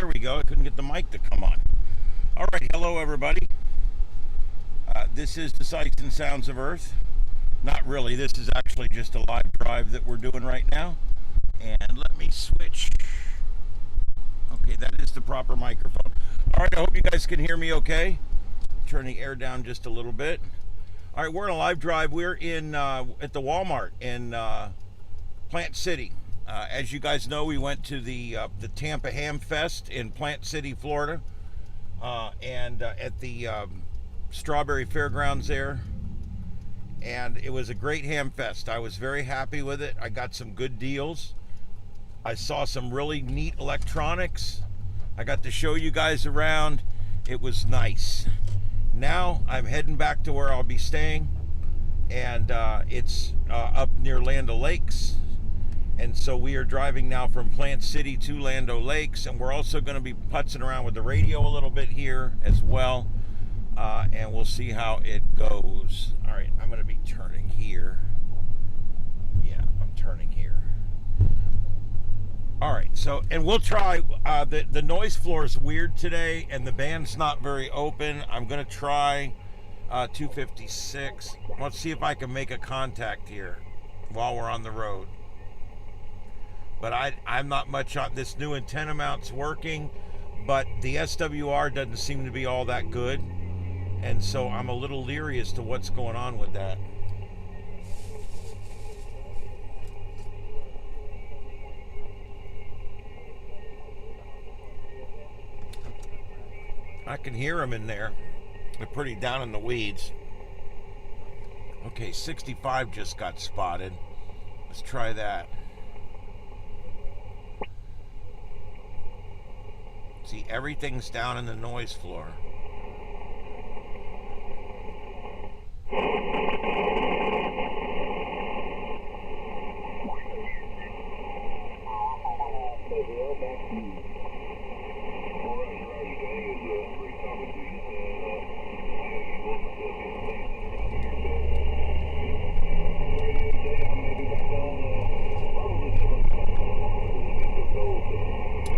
There we go. I couldn't get the mic to come on. All right, hello everybody. This is the Sights and Sounds of Earth. Not really, this is actually just a live drive that we're doing right now. And let me switch. Okay, that is the proper microphone. All right, I hope you guys can hear me okay. Turn the air down just a little bit. All right, we're in a live drive. We're in at the Walmart in Plant City. As you guys know, we went to the Tampa Hamfest in Plant City, Florida, and at the Strawberry Fairgrounds there. And it was a great Hamfest. I was very happy with it. I got some good deals. I saw some really neat electronics. I got to show you guys around. It was nice. Now I'm heading back to where I'll be staying, and it's up near Land O'Lakes. And so we are driving now from Plant City to Land O'Lakes, and we're also going to be putzing around with the radio a little bit here as well, and we'll see how it goes. All right, I'm going to be turning here. Yeah, I'm turning here. All right, so, and we'll try, the noise floor is weird today, and the band's not very open. I'm going to try 256. Let's see if I can make a contact here while we're on the road. But I'm not much on this new antenna mount's working, but the SWR doesn't seem to be all that good. And so I'm a little leery as to what's going on with that. I can hear them in there. They're pretty down in the weeds. Okay, 65 just got spotted. Let's try that. See, everything's down in the noise floor.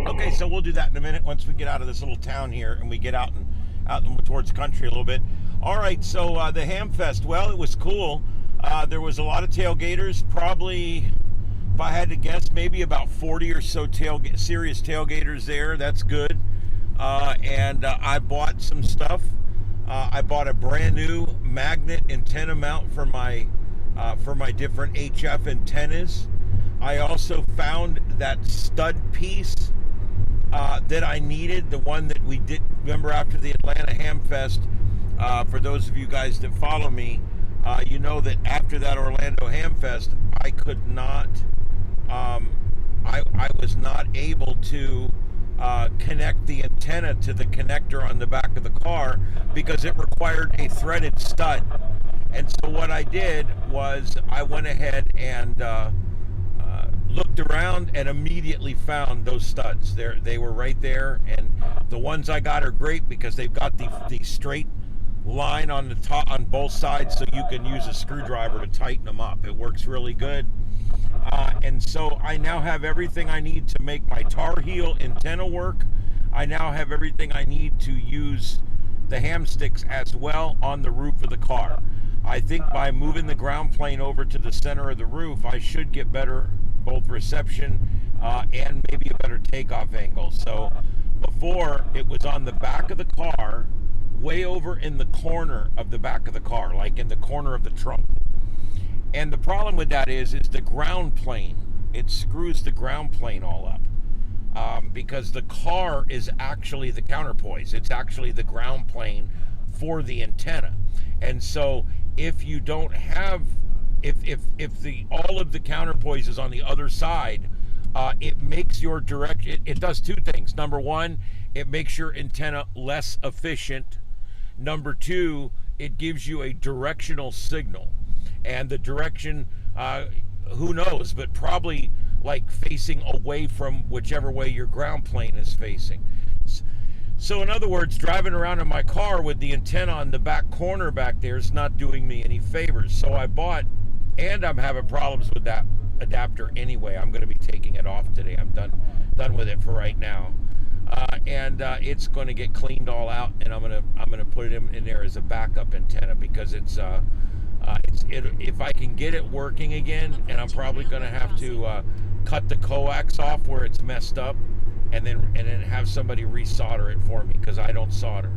Okay, so we'll do that in a minute once we get out of this little town here and we get out and towards the country a little bit. All right, so the Hamfest, well, it was cool. There was a lot of tailgaters, probably, if I had to guess, maybe about 40 or so serious tailgaters there. That's good. And I bought some stuff. I bought a brand new magnet antenna mount for my different HF antennas. I also found that stud piece that I needed, the one that we did, remember after the Atlanta Hamfest, for those of you guys that follow me, you know that after that Orlando Hamfest, I could not, I was not able to connect the antenna to the connector on the back of the car because it required a threaded stud. And so what I did was I went ahead and looked around and immediately found those studs. They were right there, and the ones I got are great because they've got the straight line on the top on both sides, so you can use a screwdriver to tighten them up. It works really good. And so I now have everything I need to make my Tar Heel antenna work. I now have everything I need to use the ham sticks as well on the roof of the car. I think by moving the ground plane over to the center of the roof, I should get better both reception and maybe a better takeoff angle. So before, it was on the back of the car, way over in the corner of the back of the car, like in the corner of the trunk. And the problem with that is the ground plane. It screws the ground plane all up because the car is actually the counterpoise. It's actually the ground plane for the antenna. And so if you don't have, if the all of the counterpoise is on the other side, it makes your it does two things. Number one, it makes your antenna less efficient. Number two, it gives you a directional signal. And the direction, who knows, but probably like facing away from whichever way your ground plane is facing. So in other words, driving around in my car with the antenna on the back corner back there is not doing me any favors. So I bought, and I'm having problems with that adapter anyway. I'm going to be taking it off today. I'm done with it for right now. and it's going to get cleaned all out, and I'm gonna put it in there as a backup antenna because if I can get it working again, and I'm probably going to have to cut the coax off where it's messed up, and then have somebody resolder it for me because I don't solder.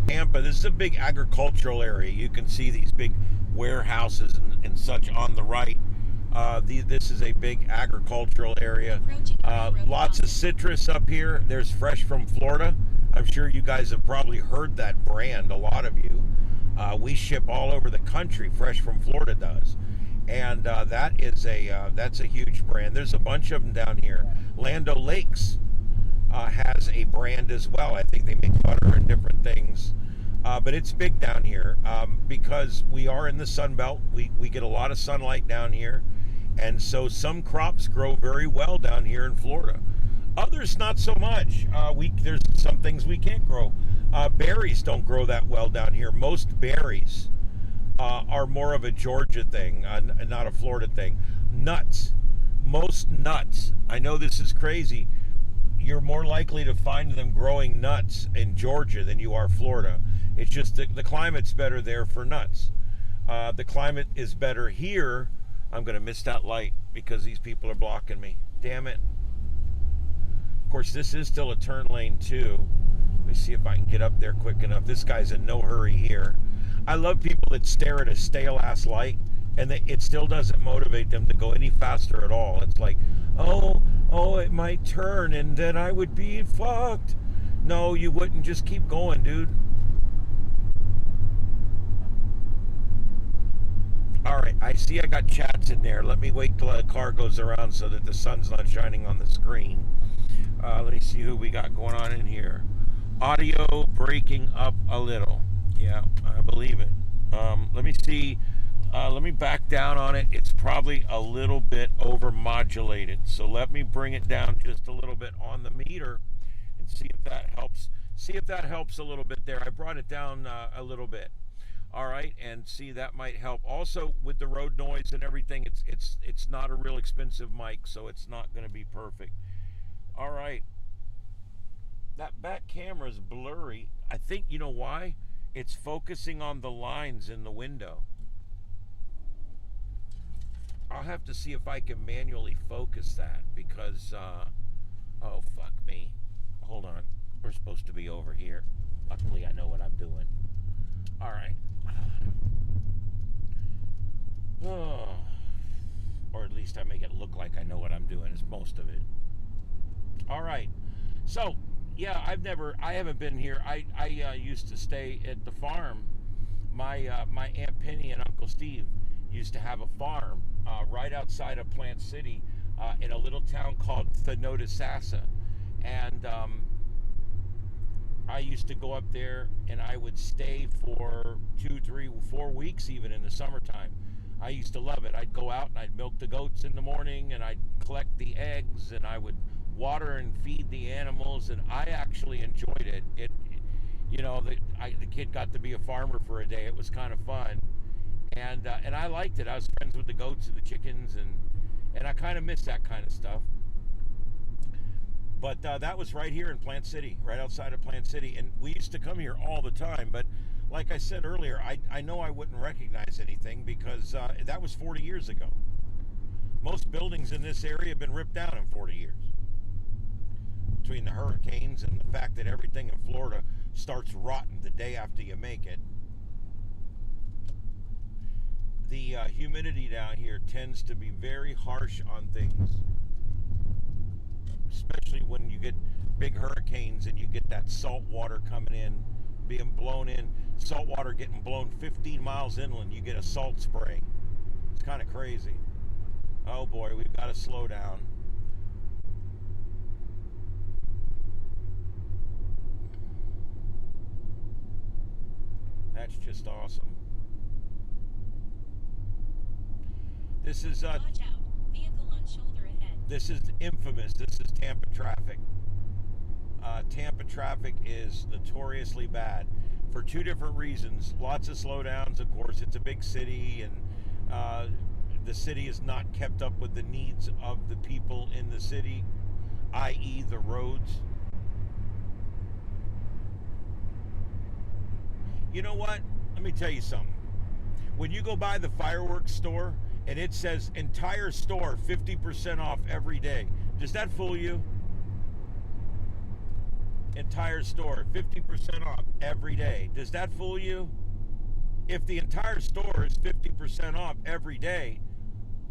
Tampa, this is a big agricultural area. You can see these big warehouses and such on the right. This is a big agricultural area. Lots of citrus up here. There's Fresh from Florida. I'm sure you guys have probably heard that brand, a lot of you. We ship all over the country. Fresh from Florida does, and that's a huge brand. There's a bunch of them down here. Land O'Lakes has a brand as well. I think they make butter and different things, but it's big down here because we are in the Sun Belt. We get a lot of sunlight down here, and so some crops grow very well down here in Florida. Others not so much. There's some things we can't grow. Berries don't grow that well down here. Most berries are more of a Georgia thing, not a Florida thing. Nuts, most nuts. I know this is crazy. You're more likely to find them growing nuts in Georgia than you are Florida. It's just the climate's better there for nuts. The climate is better here. I'm going to miss that light because these people are blocking me. Damn it. Of course, this is still a turn lane too. Let me see if I can get up there quick enough. This guy's in no hurry here. I love people that stare at a stale ass light and it still doesn't motivate them to go any faster at all. It's like, oh, it might turn and then I would be fucked. No, you wouldn't. Just keep going, dude. All right, I see I got chats in there. Let me wait till the car goes around so that the sun's not shining on the screen. Let me see who we got going on in here. Audio breaking up a little. Yeah, I believe it. Let me see. Let me back down on it. It's probably a little bit over modulated. So let me bring it down just a little bit on the meter and see if that helps. See if that helps a little bit there. I brought it down a little bit. All right, and see, that might help. Also, with the road noise and everything, it's not a real expensive mic, so it's not going to be perfect. All right. That back camera is blurry. I think, you know why? It's focusing on the lines in the window. I'll have to see if I can manually focus that because, oh, fuck me. Hold on. We're supposed to be over here. Luckily, I know what I'm doing. All right. Oh. Or at least I make it look like I know what I'm doing is most of it. All right. So, yeah, I haven't been here. I used to stay at the farm. My Aunt Penny and Uncle Steve used to have a farm right outside of Plant City in a little town called Thanodisassa. And I used to go up there and I would stay for 2, 3, 4 weeks even in the summertime. I used to love it. I'd go out and I'd milk the goats in the morning and I'd collect the eggs and I would water and feed the animals, and I actually enjoyed it. The kid got to be a farmer for a day. It was kind of fun, and I liked it. I was friends with the goats and the chickens, and I kind of miss that kind of stuff. But that was right here in Plant City, right outside of Plant City, and we used to come here all the time. But like I said earlier, I know I wouldn't recognize anything because that was 40 years ago. Most buildings in this area have been ripped down in 40 years. Between the hurricanes and the fact that everything in Florida starts rotting the day after you make it. The humidity down here tends to be very harsh on things, especially when you get big hurricanes and you get that salt water coming in, being blown in, salt water getting blown 15 miles inland, you get a salt spray. It's kind of crazy. Oh boy, we've got to slow down. That's just awesome. This is Watch out. Vehicle on shoulder ahead. This is infamous. This is Tampa traffic. Tampa traffic is notoriously bad for two different reasons. Lots of slowdowns, of course. It's a big city, and the city is not kept up with the needs of the people in the city, i.e. the roads. You know what? Let me tell you something. When you go by the fireworks store and it says entire store 50% off every day, does that fool you? Entire store 50% off every day. Does that fool you? If the entire store is 50% off every day,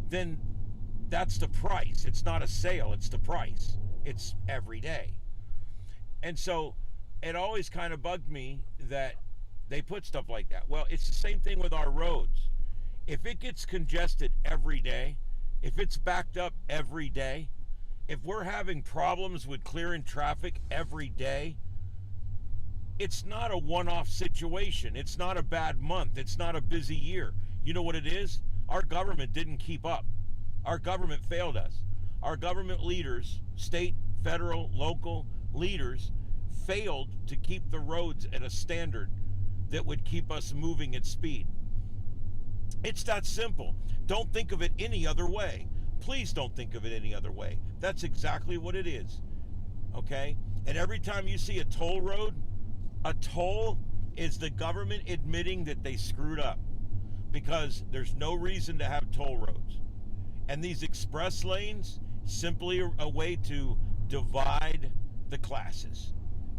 then that's the price. It's not a sale, it's the price. It's every day. And so it always kind of bugged me that they put stuff like that. Well, it's the same thing with our roads. If it gets congested every day, if it's backed up every day, if we're having problems with clearing traffic every day, it's not a one-off situation. It's not a bad month. It's not a busy year. You know what it is? Our government didn't keep up. Our government failed us. Our government leaders, state, federal, local leaders, failed to keep the roads at a standard that would keep us moving at speed. It's that simple. Don't think of it any other way. Please don't think of it any other way. That's exactly what it is. Okay? And every time you see a toll road, a toll is the government admitting that they screwed up, because there's no reason to have toll roads. And these express lanes, simply a way to divide the classes.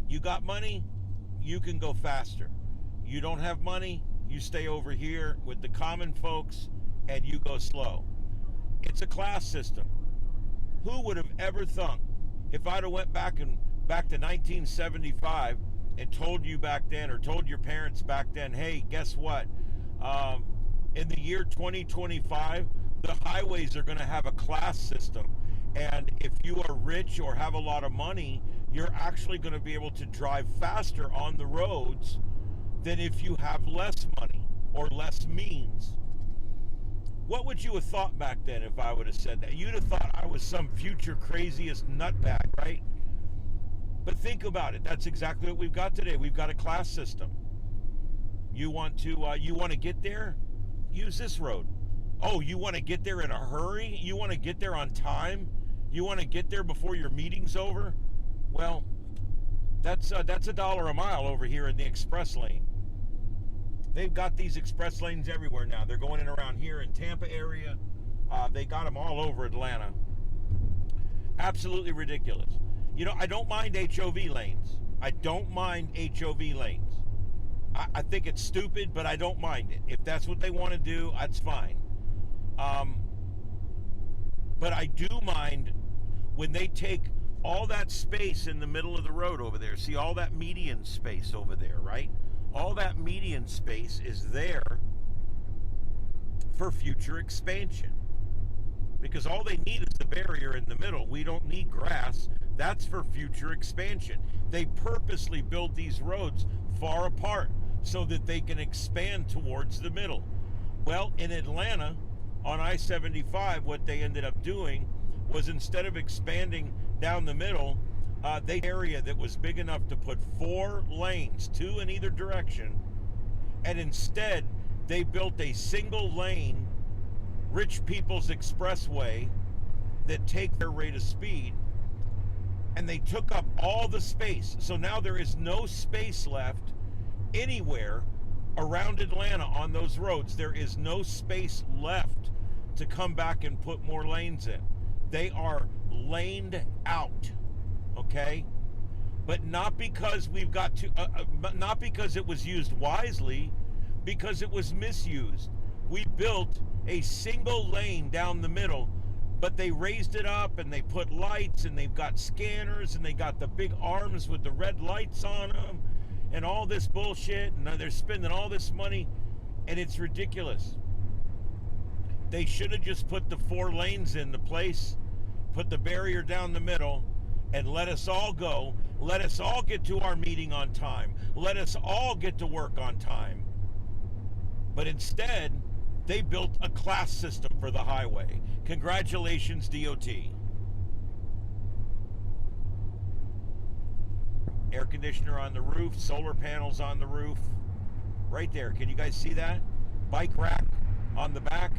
You got money, you can go faster. You don't have money, you stay over here with the common folks and you go slow. It's a class system. Who would have ever thunk, if I'd have went back to 1975 and told you back then, or told your parents back then, hey, guess what? In the year 2025, the highways are going to have a class system. And if you are rich or have a lot of money, you're actually going to be able to drive faster on the roads than if you have less money or less means. What would you have thought back then if I would have said that? You'd have thought I was some future craziest nutbag, right? But think about it. That's exactly what we've got today. We've got a class system. You want to get there? Use this road. Oh, you want to get there in a hurry? You want to get there on time? You want to get there before your meeting's over? Well, that's $1 a mile over here in the express lane. They've got these express lanes everywhere now. They're going in around here in Tampa area. They got them all over Atlanta. Absolutely ridiculous. You know, I don't mind HOV lanes. I don't mind HOV lanes. I think it's stupid, but I don't mind it. If that's what they want to do, that's fine. But I do mind when they take all that space in the middle of the road over there. See all that median space over there, right? All that median space is there for future expansion. Because all they need is the barrier in the middle. We don't need grass. That's for future expansion. They purposely build these roads far apart so that they can expand towards the middle. Well, in Atlanta, on I-75, what they ended up doing was, instead of expanding down the middle, they area that was big enough to put 4 lanes, 2 in either direction, and instead they built a single lane rich people's expressway that take their rate of speed, and they took up all the space. So now there is no space left anywhere around Atlanta on those roads. There is no space left to come back and put more lanes in. They are laned out. Okay, but not because we've got to, not because it was used wisely, because it was misused. We built a single lane down the middle, but they raised it up and they put lights and they've got scanners and they got the big arms with the red lights on them and all this bullshit, and they're spending all this money, and it's ridiculous. They should have just put the 4 lanes in the place, put the barrier down the middle, and let us all go. Let us all get to our meeting on time. Let us all get to work on time. But instead, they built a class system for the highway. Congratulations, DOT. Air conditioner on the roof, solar panels on the roof. Right there. Can you guys see that? Bike rack on the back.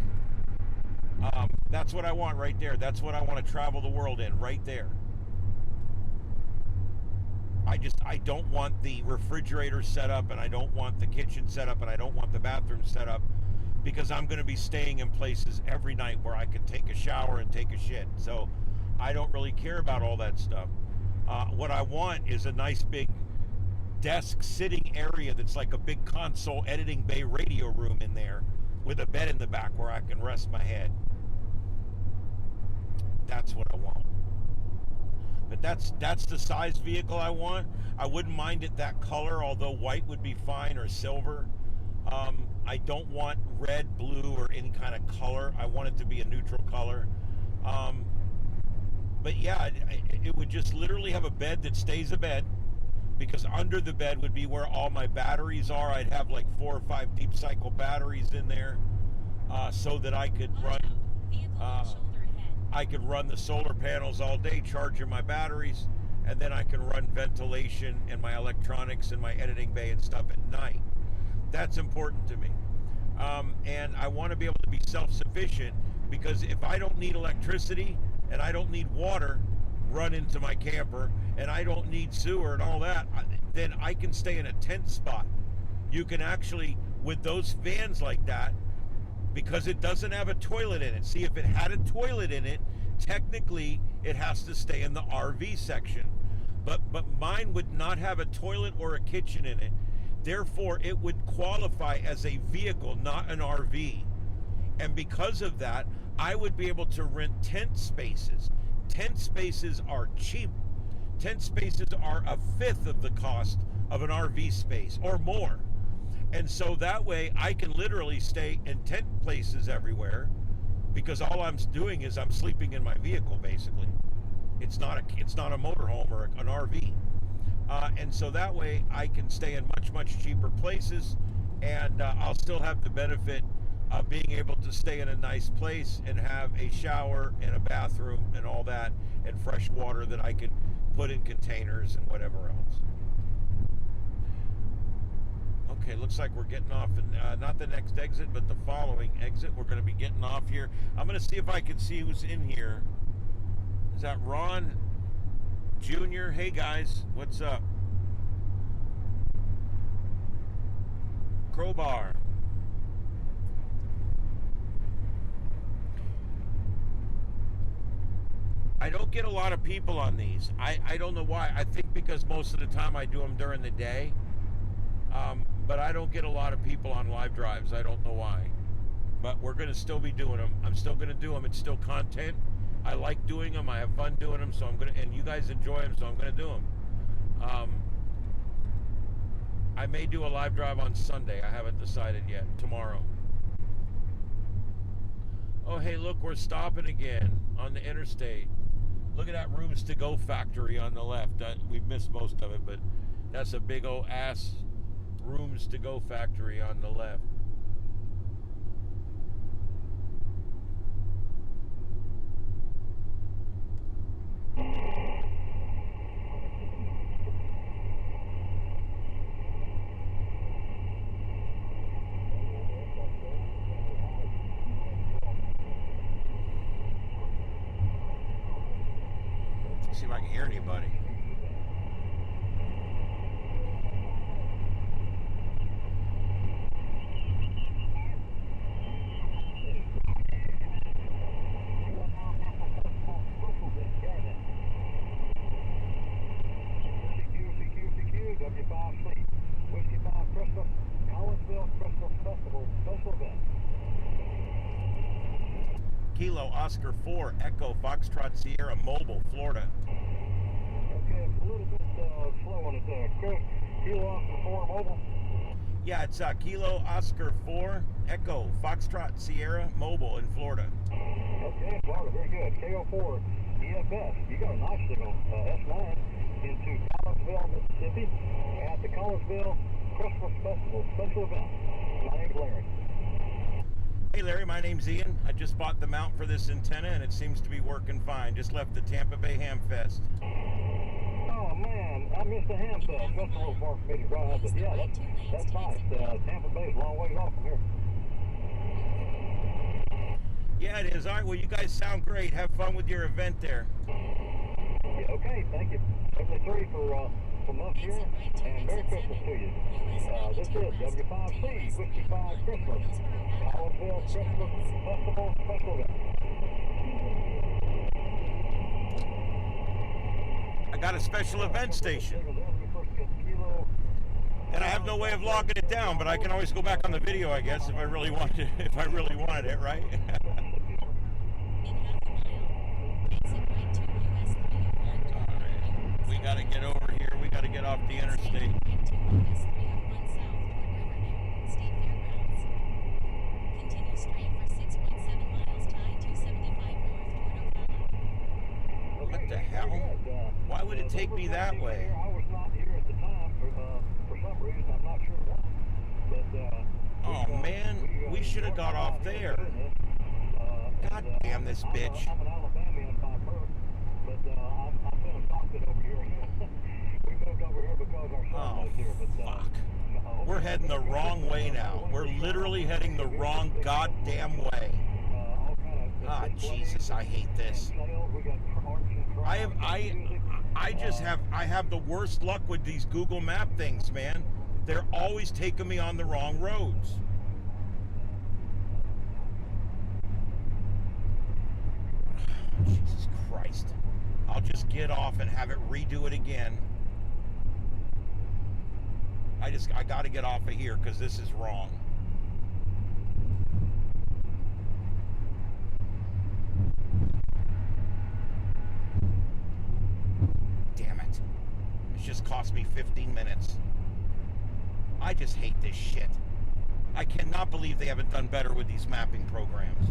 That's what I want right there. That's what I want to travel the world in, right there. I don't want the refrigerator set up, and I don't want the kitchen set up, and I don't want the bathroom set up, because I'm going to be staying in places every night where I can take a shower and take a shit. So I don't really care about all that stuff. What I want is a nice big desk sitting area that's like a big console editing bay radio room in there with a bed in the back where I can rest my head. That's what I want. But that's the size vehicle I want. I wouldn't mind it that color, although white would be fine, or silver. I don't want red, blue, or any kind of color. I want it to be a neutral color. But yeah, it would just literally have a bed that stays a bed, because under the bed would be where all my batteries are. I'd have like 4 or 5 deep cycle batteries in there, so that I could run. Vehicle on shoulder ahead. I could run the solar panels all day, charging my batteries, and then I can run ventilation and my electronics and my editing bay and stuff at night. That's important to me. And I want to be able to be self-sufficient, because if I don't need electricity and I don't need water run into my camper, and I don't need sewer and all that, then I can stay in a tent spot. You can actually, with those vans like that, because it doesn't have a toilet in it. See, if it had a toilet in it, technically it has to stay in the RV section. But mine would not have a toilet or a kitchen in it. Therefore, it would qualify as a vehicle, not an RV. And because of that, I would be able to rent tent spaces. Tent spaces are cheap. Tent spaces are 1/5 of the cost of an RV space or more. And so that way I can literally stay in tent places everywhere, because all I'm doing is I'm sleeping in my vehicle, basically. It's not a motorhome or an RV. And so that way I can stay in much cheaper places, and I'll still have the benefit of being able to stay in a nice place and have a shower and a bathroom and all that, and fresh water that I can put in containers and whatever else. Okay, looks like we're getting off, and not the next exit, but the following exit. We're going to be getting off here. I'm going to see if I can see who's in here. Is that Ron Jr.? Hey guys, what's up? Crowbar. I don't get a lot of people on these. I don't know why. I think because most of the time I do them during the day. But I don't get a lot of people on live drives. I don't know why. But we're going to still be doing them. I'm still going to do them. It's still content. I like doing them. I have fun doing them. So I'm going to, and you guys enjoy them, so I'm going to do them. I may do a live drive on Sunday. I haven't decided yet. Tomorrow. Oh, hey, look, we're stopping again on the interstate. Look at that Rooms to Go factory on the left. We missed most of it, but that's a big old ass Rooms to Go factory on the left. See if I can hear anybody. Kilo Oscar 4 Echo Foxtrot Sierra Mobile, Florida. Okay, it's a little bit slow on it there. Kilo Oscar 4 Mobile. Yeah, it's Kilo Oscar 4 Echo Foxtrot Sierra Mobile in Florida. Okay, Florida, very good. KO4 EFS. You got a nice signal. S9 into Collinsville, Mississippi, at the Collinsville Christmas Festival special event. My name's Larry. Hey Larry, my name's Ian. I just bought the mount for this antenna and it seems to be working fine. Just left the Tampa Hamfest. Oh man, I missed the Hamfest. That's a little far for me to drive, but yeah, that's nice. Tampa Bay's a long ways off from here. Yeah, it is. All right, well, you guys sound great. Have fun with your event there. Yeah, okay, thank you. Definitely 30 for from us here, and Merry Christmas to you. This is W5C, Whiskey 5 Christmas, Collinsville Christmas Festival Special Event. I got a special event station. And I have no way of logging it down, but I can always go back on the video, I guess, if I really wanted it, right? In half a mile, exit right to US 301 toward Riverview. We got to get over here. We got to get off the interstate. Right to US 301 south toward Riverview, State Fairgrounds. Continue straight for 6.7 miles to I-275 north toward Ocala. What the hell? Why would it take me that way? I was not here at the time for some reason. I'm not sure why. But, Oh, man. We should have got off there. God damn this bitch. I'm an Alabamian by birth, but I've been adopted over here. We moved over here because our son lives here. But, Fuck. no. We're heading the wrong way now. We're literally heading the wrong goddamn way. Ah, Jesus, I hate this. I have the worst luck with these Google Map things, man. They're always taking me on the wrong roads. Jesus Christ. I'll just get off and have it redo it again. I gotta get off of here because this is wrong. Damn it. It's just cost me 15 minutes. I just hate this shit. I cannot believe they haven't done better with these mapping programs.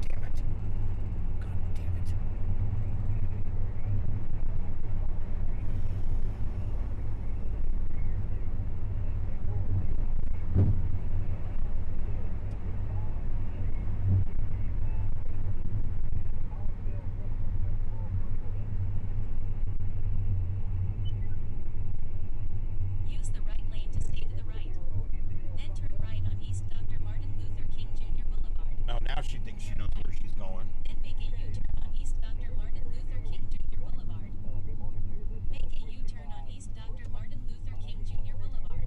Damn it. God damn it. Use the right lane to stay to the right. Then turn right on East Dr. Martin Luther King Jr. Boulevard. Oh, now she thinks she knows where she's going. Then make a U-turn on East Dr. Martin Luther King Jr. Boulevard. Make a U-turn on East Dr. Martin Luther King Jr. Boulevard.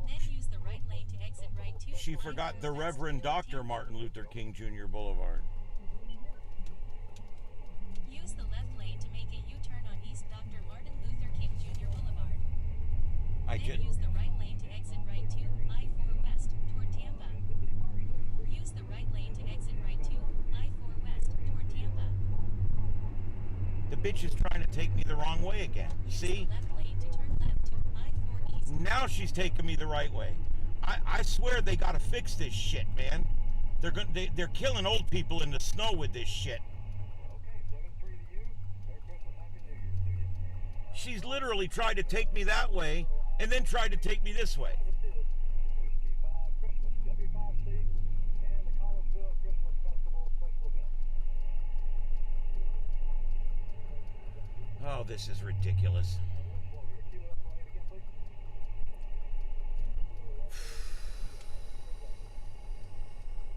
Then use the right lane to exit right to She forgot the Reverend Dr. Martin Luther King Jr. Boulevard. Use the left lane to make a U-turn on East Dr. Martin Luther King Jr. Boulevard. Then use the right lane to exit right to I-4 West toward Tampa. Use the right lane to exit right to I-4 West toward Tampa. The bitch is trying to take me the wrong way again. Use See? the left lane to turn left to I-4 East. Now she's taking me the right way. I swear they gotta fix this shit, man. They're killing old people in the snow with this shit. Okay, 7-3 to you. Merry Christmas, Happy New Year to you. She's literally tried to take me that way and then tried to take me this way. This is Whiskey 5 Christmas, W5C, and the Collinsville Christmas Festival Special Event. Oh, this is ridiculous. Slow here. Key left lane again, please.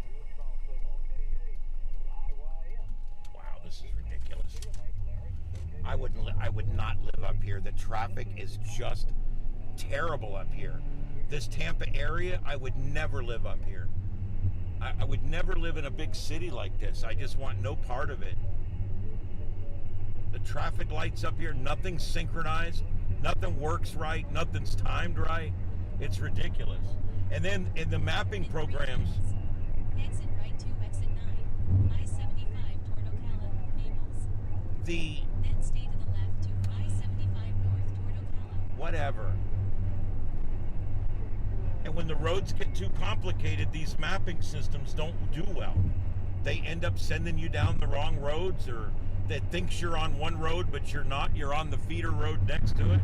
Good strong signal. K8, IYN. Wow, this is ridiculous. Thank you, Larry. I would not live up here. The traffic is just terrible up here. This Tampa area, I would never live up here. I would never live in a big city like this. I just want no part of it. The traffic lights up here, nothing's synchronized, nothing works right, nothing's timed right. It's ridiculous. And then in the mapping In 3 programs, minutes, exit right to exit 9, I-75 toward Ocala, Naples. Then stay to the left to I-75 north toward Ocala. whatever. And when the roads get too complicated, these mapping systems don't do well. They end up sending you down the wrong roads, or that thinks you're on one road, but you're not. You're on the feeder road next to it.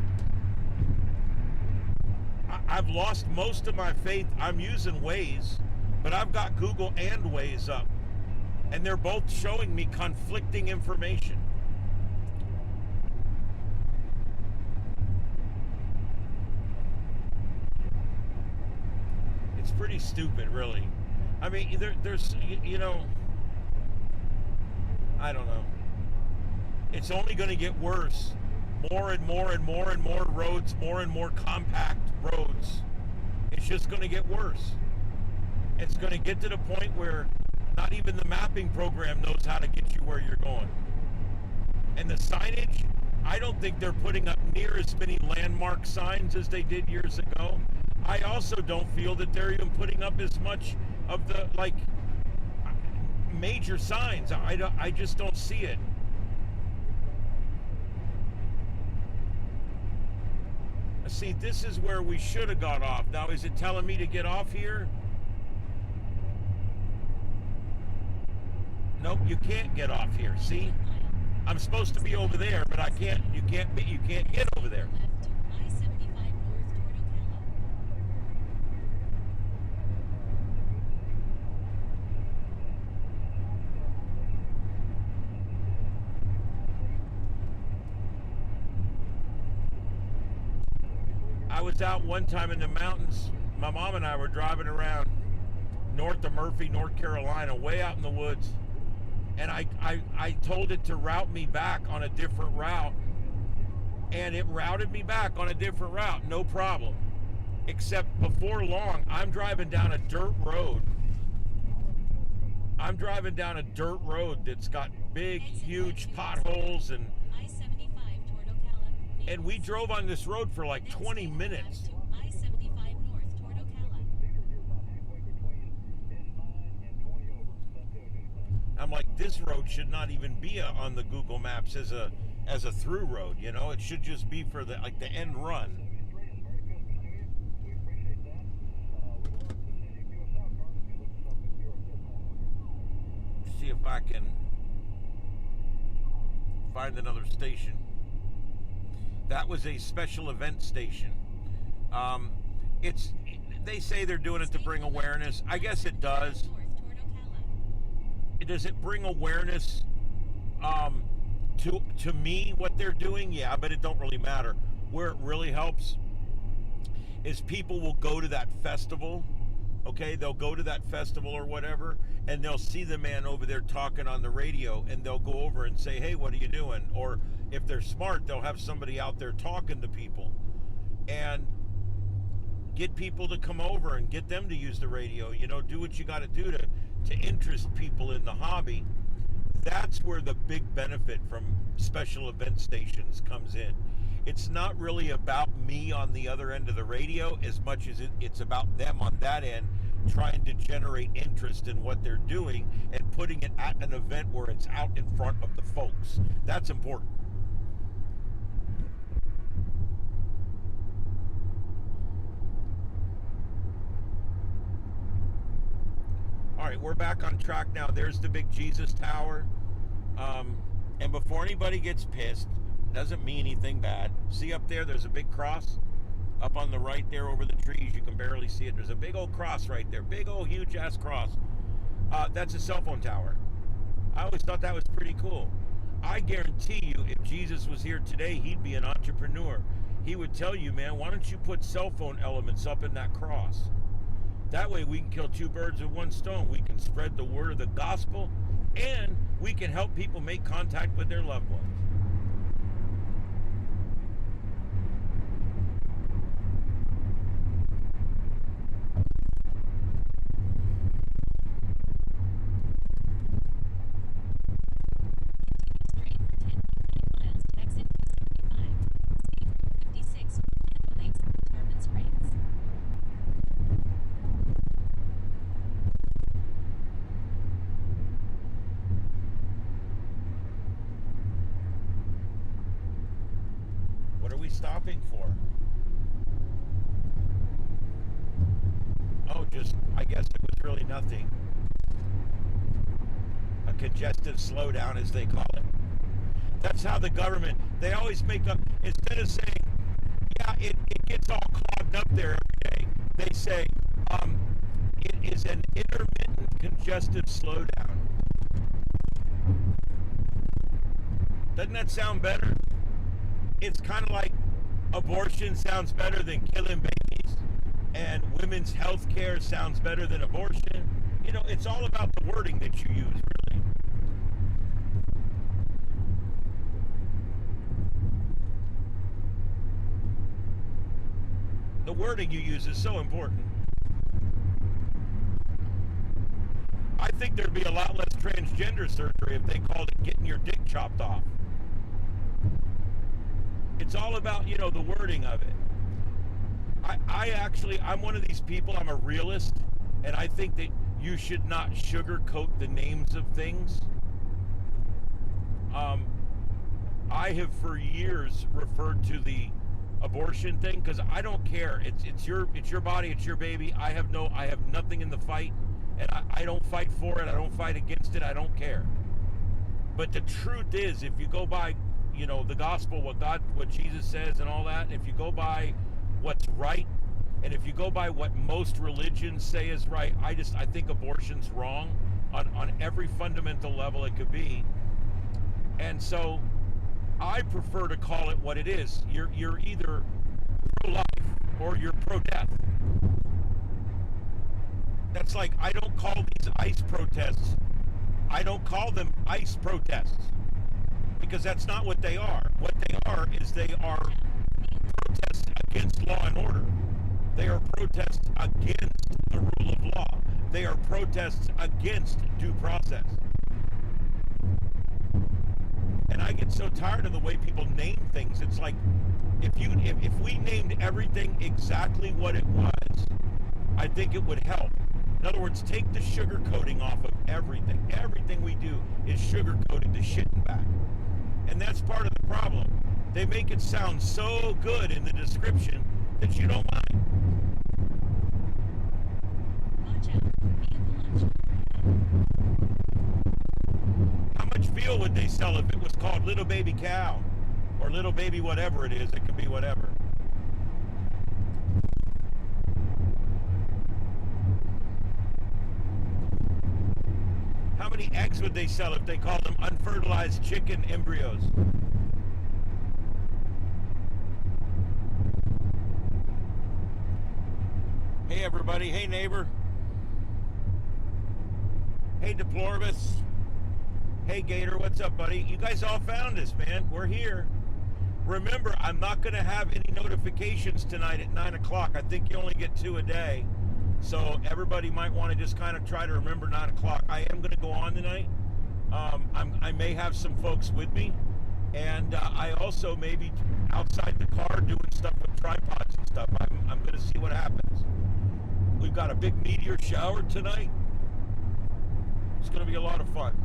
I've lost most of my faith. I'm using Waze, but I've got Google and Waze up, and they're both showing me conflicting information. It's pretty stupid, really. I mean, there's, I don't know. It's only going to get worse. More and more and more and more roads, more and more compact roads. It's just going to get worse. It's going to get to the point where not even the mapping program knows how to get you where you're going. And the signage, I don't think they're putting up near as many landmark signs as they did years ago. I also don't feel that they're even putting up as much of the, like, major signs. I just don't see it. See, this is where we should have got off. Now, is it telling me to get off here? Nope, you can't get off here. See? I'm supposed to be over there, but I can't. You can't get over there. Left to I-75 north toward Ocala. I was out one time in the mountains. My mom and I were driving around north of Murphy, North Carolina, way out in the woods. And I told it to route me back on a different route. And it routed me back on a different route, no problem. Except before long, I'm driving down a dirt road. I'm driving down a dirt road that's got big, huge potholes, and I-75 toward Ocala. we drove on this road for like 20 minutes. Left to I-75 north toward Ocala. I'm like, this road should not even be on the Google Maps as a through road, you know? It should just be for the end run. See if I can find another station. That was a special event station. They say they're doing it to bring awareness. I guess it does. North toward Ocala. Does it bring awareness to me what they're doing? Yeah, but it don't really matter. Where it really helps is people will go to that festival. Okay, they'll go to that festival or whatever, and they'll see the man over there talking on the radio, and they'll go over and say, hey, what are you doing? Or if they're smart, they'll have somebody out there talking to people and get people to come over and get them to use the radio. You know, do what you got to do to interest people in the hobby. That's where the big benefit from special event stations comes in. It's not really about me on the other end of the radio as much as it's about them on that end trying to generate interest in what they're doing and putting it at an event where it's out in front of the folks. That's important. All right, we're back on track now. There's the big Jesus Tower. And before anybody gets pissed, doesn't mean anything bad. See up there, there's a big cross up on the right there over the trees. You can barely see it. There's a big old cross right there. Big old huge ass cross. That's a cell phone tower. I always thought that was pretty cool. I guarantee you, if Jesus was here today, he'd be an entrepreneur. He would tell you, man, why don't you put cell phone elements up in that cross? That way we can kill two birds with one stone. We can spread the word of the gospel, and we can help people make contact with their loved ones. Straight for 10 miles to exit 75. Stay for 56 and Lakes, Tarpon Springs. What are we stopping for? Oh, just, I guess it was really nothing. A congestive slowdown, as they call it. That's how the government, they always make up, instead of saying, yeah, it gets all clogged up there every day, they say, it is an intermittent congestive slowdown. Doesn't that sound better? It's kind of like abortion sounds better than killing babies, and women's health care sounds better than abortion. it's all about the wording that you use, really. The wording you use is so important. I think there'd be a lot less transgender surgery if they called it getting your dick chopped off. It's all about, the wording of it. I'm one of these people, I'm a realist, and I think that you should not sugarcoat the names of things. I have for years referred to the abortion thing because I don't care. It's your body, it's your baby. I have nothing in the fight, and I don't fight for it. I don't fight against it. I don't care. But the truth is, if you go by, the gospel, what Jesus says, and all that, if you go by what's right, and if you go by what most religions say is right, I think abortion's wrong on every fundamental level it could be. And so I prefer to call it what it is. You're either pro-life or you're pro-death. That's like, I don't call these ICE protests, I don't call them ICE protests, because that's not what they are. What they are is they are protests against law and order. They are protests against the rule of law. They are protests against due process. And I get so tired of the way people name things. It's like, if we named everything exactly what it was, I think it would help. In other words, take the sugar coating off of everything. Everything we do is sugar coated to shit and back. And that's part of the problem. They make it sound so good in the description that you don't mind. Watch out. Vehicle on. How much veal would they sell if it was called Little Baby Cow? Or Little Baby whatever it is? It could be whatever. How many eggs would they sell if they called them unfertilized chicken embryos? Hey everybody, hey neighbor. Hey Deploribus. Hey Gator, what's up buddy? You guys all found us, man. We're here. Remember, I'm not going to have any notifications tonight at 9 o'clock. I think you only get 2 a day. So everybody might want to just kind of try to remember 9 o'clock. I am going to go on tonight. I may have some folks with me. And I also may be outside the car doing stuff with tripods and stuff. I'm going to see what happens. We've got a big meteor shower tonight. It's going to be a lot of fun.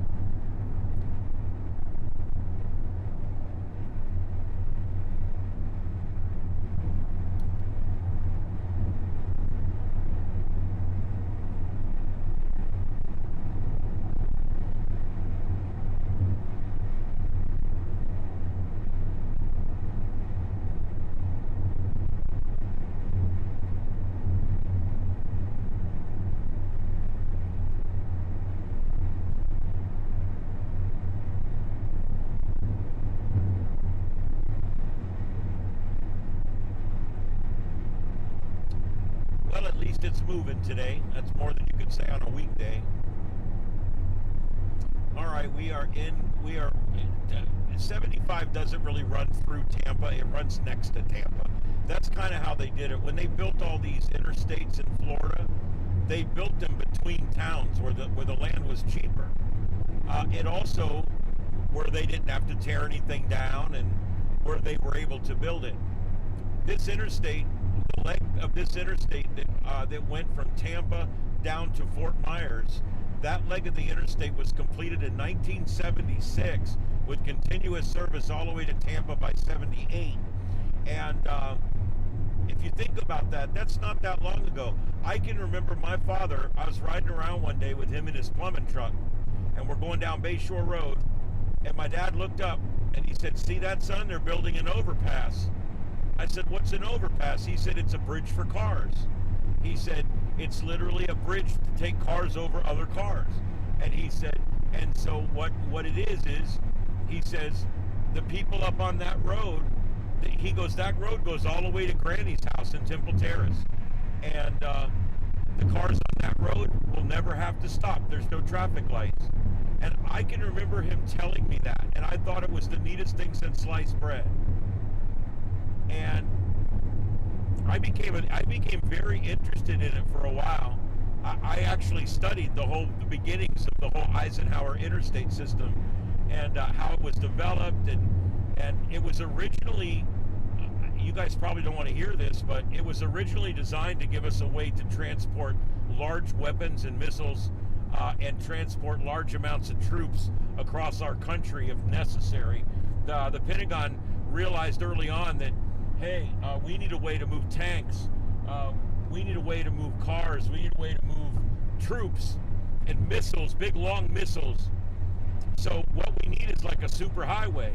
It's moving today. That's more than you could say on a weekday. All right, we are 75 doesn't really run through Tampa. It runs next to Tampa. That's kind of how they did it. When they built all these interstates in Florida, they built them between towns where the land was cheaper. It also where they didn't have to tear anything down and where they were able to build it. This interstate, the leg of this interstate that went from Tampa down to Fort Myers, that leg of the interstate was completed in 1976 with continuous service all the way to Tampa by 78. And if you think about that, that's not that long ago. I can remember my father, I was riding around one day with him in his plumbing truck, and we're going down Bayshore Road, and my dad looked up and he said, "See that, son? They're building an overpass." I said, "What's an overpass?" He said, "It's a bridge for cars." He said, "It's literally a bridge to take cars over other cars." And he said, and so what it is, he says, the people up on that road, he goes, that road goes all the way to Granny's house in Temple Terrace. And The cars on that road will never have to stop. There's no traffic lights. And I can remember him telling me that, and I thought it was the neatest thing since sliced bread. And I became very interested in it for a while. I actually studied the beginnings of the whole Eisenhower interstate system and how it was developed, and it was originally, you guys probably don't want to hear this, but it was originally designed to give us a way to transport large weapons and missiles and transport large amounts of troops across our country if necessary. The Pentagon realized early on that, hey, we need a way to move tanks, we need a way to move cars, we need a way to move troops and missiles, big long missiles. So what we need is like a super highway.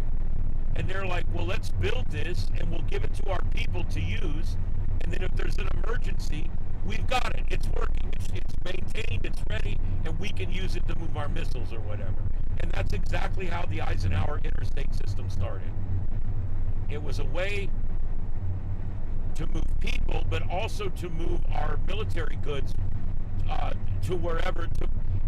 And they're like, well, let's build this and we'll give it to our people to use. And then if there's an emergency, we've got it. It's working. It's maintained. It's ready. And we can use it to move our missiles or whatever. And that's exactly how the Eisenhower interstate system started. It was a way to move people, but also to move our military goods to wherever.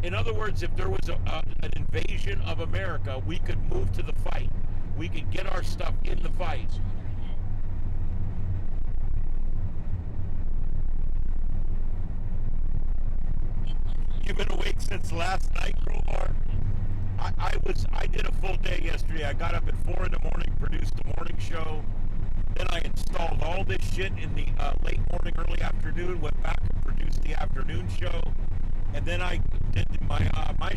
In other words, if there was an invasion of America, we could move to the fight. We could get our stuff in the fight. You've been awake since last night, Crowbar? I did a full day yesterday. I got up at 4 in the morning, produced the morning show. Then I installed all this shit in the late morning, early afternoon, went back and produced the afternoon show. And then I did my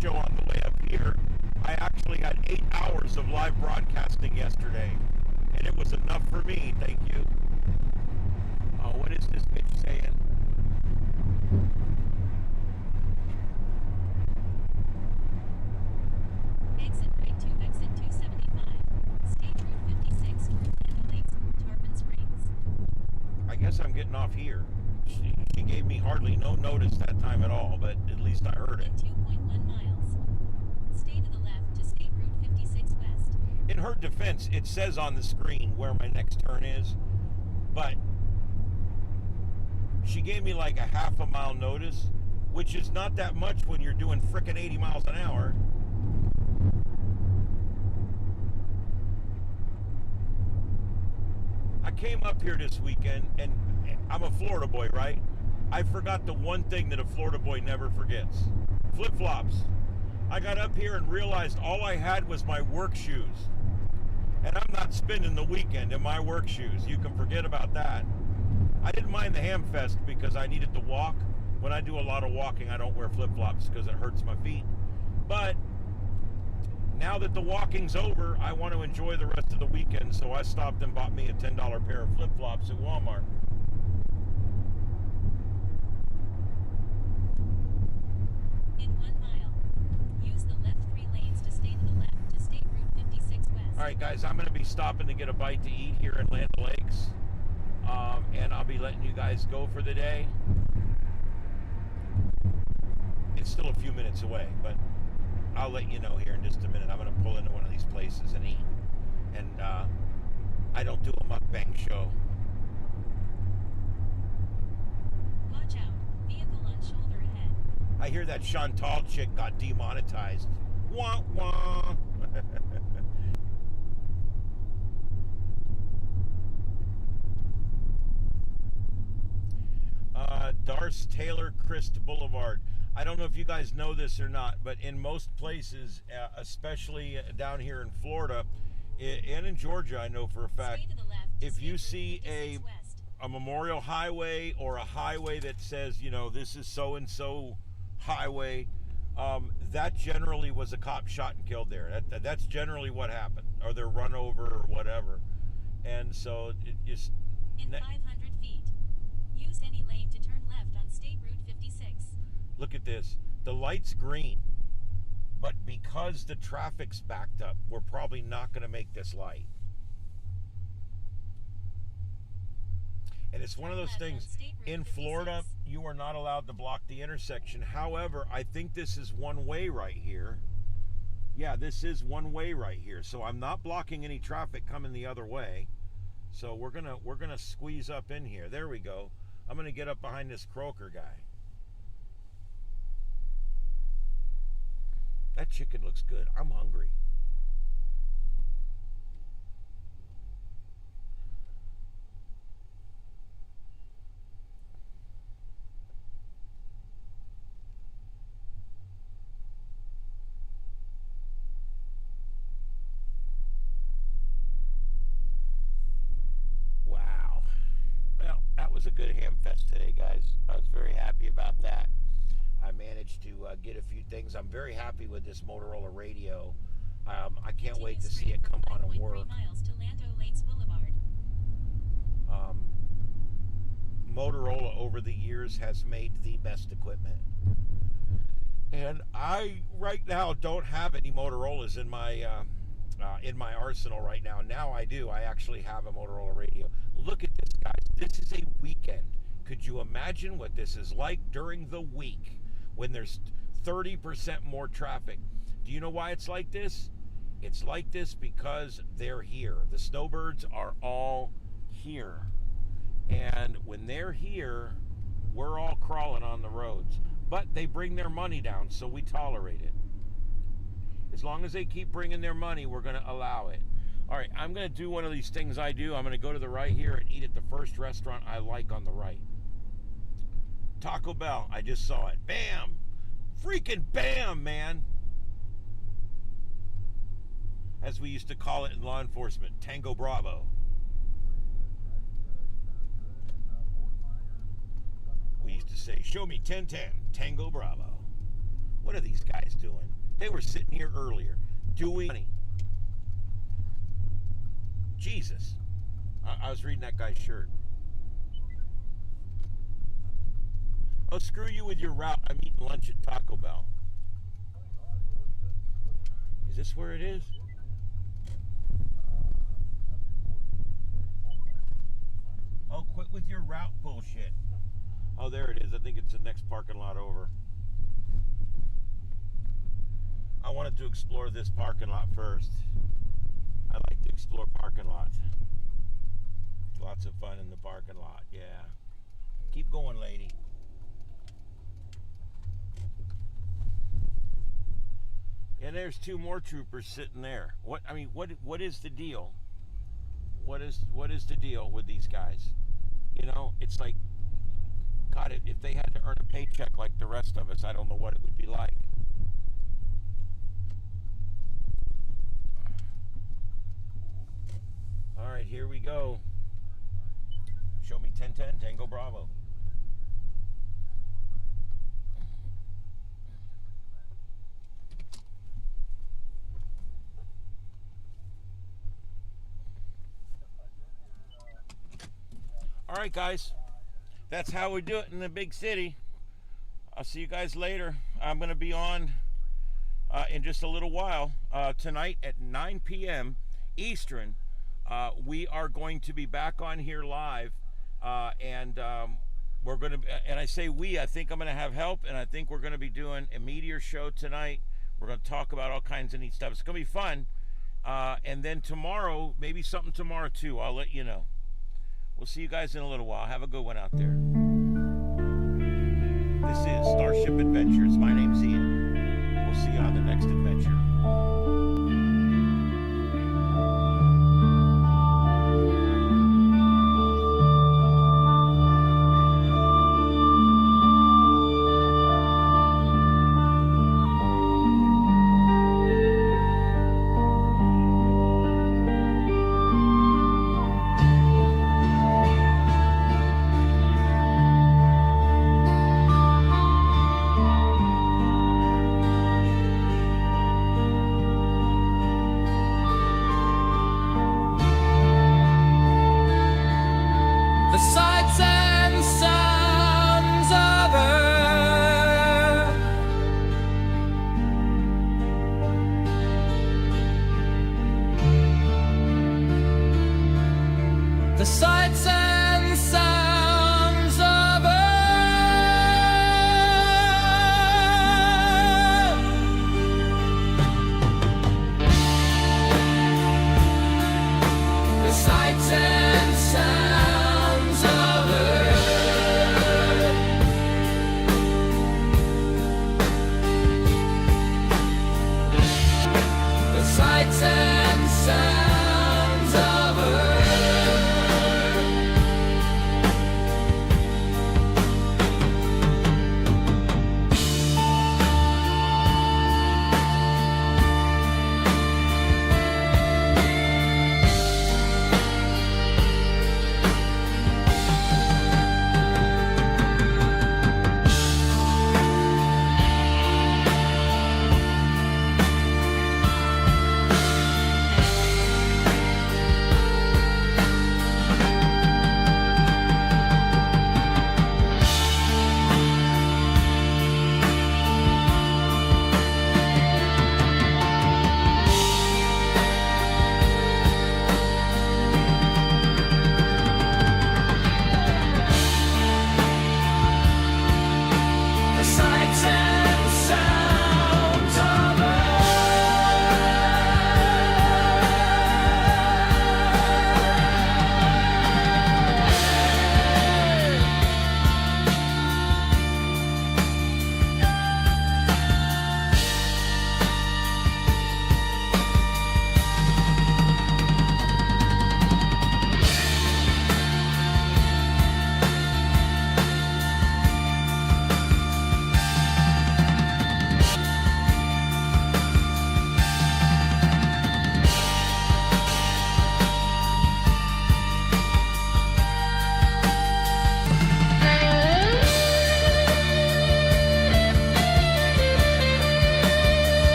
show on the way up here. I actually had 8 hours of live broadcasting yesterday, and it was enough for me. Thank you. What is this bitch saying? Exit right to exit 275. State Route 56 toward Land Lakes, Tarpon Springs. I guess I'm getting off here. She gave me hardly no notice that time at all, but at least I heard it. 2.1 miles. Stay to the left to State Route 56 West. In her defense, it says on the screen where my next turn is, but she gave me like a half a mile notice, which is not that much when you're doing frickin' 80 miles an hour. I came up here this weekend, and I'm a Florida boy, right? I forgot the one thing that a Florida boy never forgets. Flip-flops. I got up here and realized all I had was my work shoes. And I'm not spending the weekend in my work shoes. You can forget about that. I didn't mind the Hamfest because I needed to walk. When I do a lot of walking, I don't wear flip-flops because it hurts my feet. But now that the walking's over, I want to enjoy the rest of the weekend, so I stopped and bought me a $10 pair of flip-flops at Walmart. In 1 mile. Use the left 3 lanes to stay to the left to State Route 56 West. All right, guys, I'm going to be stopping to get a bite to eat here in Land Lakes, and I'll be letting you guys go for the day. It's still a few minutes away, but I'll let you know here in just a minute. I'm going to pull into one of these places and eat. And I don't do a mukbang show. Watch out. Vehicle on shoulder ahead. I hear that Chantal chick got demonetized. Wah, wah. Darce Taylor Christ Boulevard. I don't know if you guys know this or not, but in most places, especially down here in Florida and in Georgia, I know for a fact, Stay to the left to if you State see Route 56 West. a memorial highway or a highway that says, you know, this is so-and-so highway, that generally was a cop shot and killed there. That's generally what happened, or they're run over or whatever. And so it is... In 500 feet. Use any lane to turn left on State Route 56. Look at this. The light's green, but because the traffic's backed up, we're probably not going to make this light. And it's one of those things, in Florida, you are not allowed to block the intersection. However, I think this is one way right here. Yeah, this is one way right here. So I'm not blocking any traffic coming the other way. So we're gonna squeeze up in here. There we go. I'm gonna get up behind this Croker guy. That chicken looks good. I'm hungry. Wow. Well, that was a good ham fest today, guys. I was very happy about that. I managed to get a few things. I'm very happy with this Motorola radio. I can't wait to see it come on and work. 5.3 miles to Lando Lakes Boulevard. Motorola over the years has made the best equipment. And I right now don't have any Motorola's in my arsenal right now. Now I do. I actually have a Motorola radio. Look at this, guys. This is a weekend. Could you imagine what this is like during the week when there's 30% more traffic? Do you know why it's like this? It's like this because they're here. The snowbirds are all here. And when they're here, we're all crawling on the roads. But they bring their money down, so we tolerate it. As long as they keep bringing their money, we're going to allow it. All right, I'm going to do one of these things I do. I'm going to go to the right here and eat at the first restaurant I like on the right. Taco Bell. I just saw it. Bam! Freaking bam, man! As we used to call it in law enforcement, Tango Bravo. We used to say, show me 1010, Tango Bravo. What are these guys doing? They were sitting here earlier, doing money. Jesus. I was reading that guy's shirt. Oh, screw you with your route. I'm eating lunch at Taco Bell. Is this where it is? Oh, quit with your route bullshit. Oh, there it is. I think it's the next parking lot over. I wanted to explore this parking lot first. I like to explore parking lots. Lots of fun in the parking lot, yeah. Keep going, lady. And there's two more troopers sitting there. What is the deal? What is the deal with these guys? You know, it's like, God, if they had to earn a paycheck like the rest of us, I don't know what it would be like. All right, here we go. Show me 1010, Tango Bravo. All right, guys. That's how we do it in the big city. I'll see you guys later. I'm going to be on in just a little while. Tonight at 9 p.m. Eastern, we are going to be back on here live. And we're going to, and I say we, I think I'm going to have help. And I think we're going to be doing a meteor show tonight. We're going to talk about all kinds of neat stuff. It's going to be fun. And then tomorrow, maybe something tomorrow too. I'll let you know. We'll see you guys in a little while. Have a good one out there. This is Starship Adventures. My name's Ian. We'll see you on the next adventure.